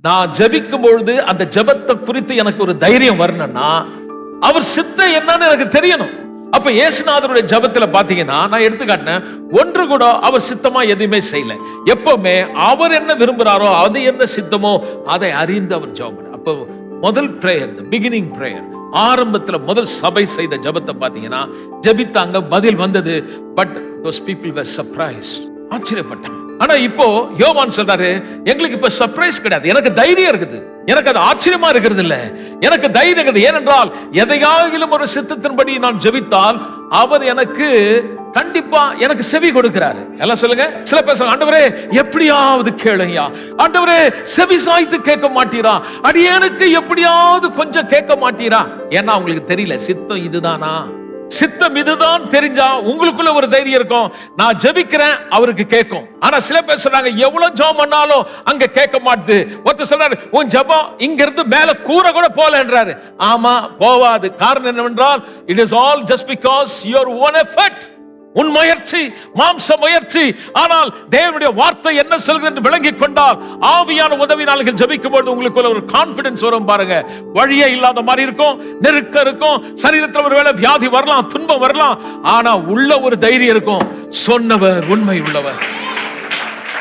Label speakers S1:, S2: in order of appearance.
S1: நான் ஜெபிக்கும் பொழுது அந்த ஜெபத்தை குறித்து எனக்கு ஒரு தைரியம் வரணும்னா அவர் சித்தம் என்னன்னு எனக்கு தெரியணும். அப்ப இயேசுநாதருடைய ஜெபத்துல பாத்தீங்கன்னா, நான் எடுத்துக்காட்டினேன், ஒன்று கூட அவர் சித்தமா எதுவுமே செய்யல. எப்பவுமே அவர் என்ன விரும்புறாரோ, அது என்ன சித்தமோ அதை அறிந்து அவர் ஜெபம். அப்போ முதல் பிரேயர், பிகினிங் பிரேயர், ஆரம்பத்துல முதல் சபை செய்த ஜெபத்தை பாத்தீங்கன்னா, ஜெபித்தாங்க, பதில் வந்தது. But those people were surprised, ஆச்சரியப்பட்டாங்க. ஆனா இப்போ யோவான் சொல்றாரு, எங்களுக்கு இப்ப சர்ப்ரைஸ் கிடையாது, எனக்கு தைரியம் இருக்குது, எனக்கு அது ஆச்சரியமா இருக்கிறது இல்ல, எனக்கு தைரியம் இருக்குது. ஏனென்றால் எதையாகிலும் ஒரு சித்தத்தின்படி நான் ஜெபித்தால் அவர் எனக்கு கண்டிப்பா எனக்கு செவி கொடுக்கிறாரு. எல்லாம் சொல்லுங்க. சில பேர் சொல்லுங்க, ஆண்டவரே எப்படியாவது கேளுங்கயா, ஆண்டவரே செவி சாய்த்து கேட்க மாட்டீரா, அடியேனுக்கு எப்படியாவது கொஞ்சம் கேட்க மாட்டீரா. ஏன்னா உங்களுக்கு தெரியல சித்தம் இதுதானா. சித்தம் இதுதான் தெரிஞ்சா உங்களுக்குள்ள ஒரு தைரியம் இருக்கும், நான் ஜெபிக்கிறேன் அவருக்கு கேட்கும். ஆனா சில பேர் சொல்றாங்க, எவ்வளவு ஜெபம் பண்ணாலும் அங்க கேட்க மாட்டுது. ஒருத்தர் சொல்றாரு, உன் ஜெபம் இங்க இருந்து மேல கூரை கூட போலன்றாரு. ஆமா, போவாது. காரணம் என்னவென்றால், it is all just because your own effort, உன் முயற்சி, மாம்ச முயற்சி. ஆனால் தேவனுடைய வார்த்தை என்ன சொல்கிறது என்று விளங்கிக் கொண்டால், ஆவியான உதவினால் ஜெபிக்கும் போது உங்களுக்கு ஒரு கான்பிடன்ஸ் வரும். பாருங்க, வழியே இல்லாத மாதிரி இருக்கும், நெருக்கம் இருக்கும், சரீரத்தில் ஒருவேளை வியாதி வரலாம், துன்பம் வரலாம், ஆனா உள்ள ஒரு தைரியம் இருக்கும், சொன்னவர் உண்மை உள்ளவர்.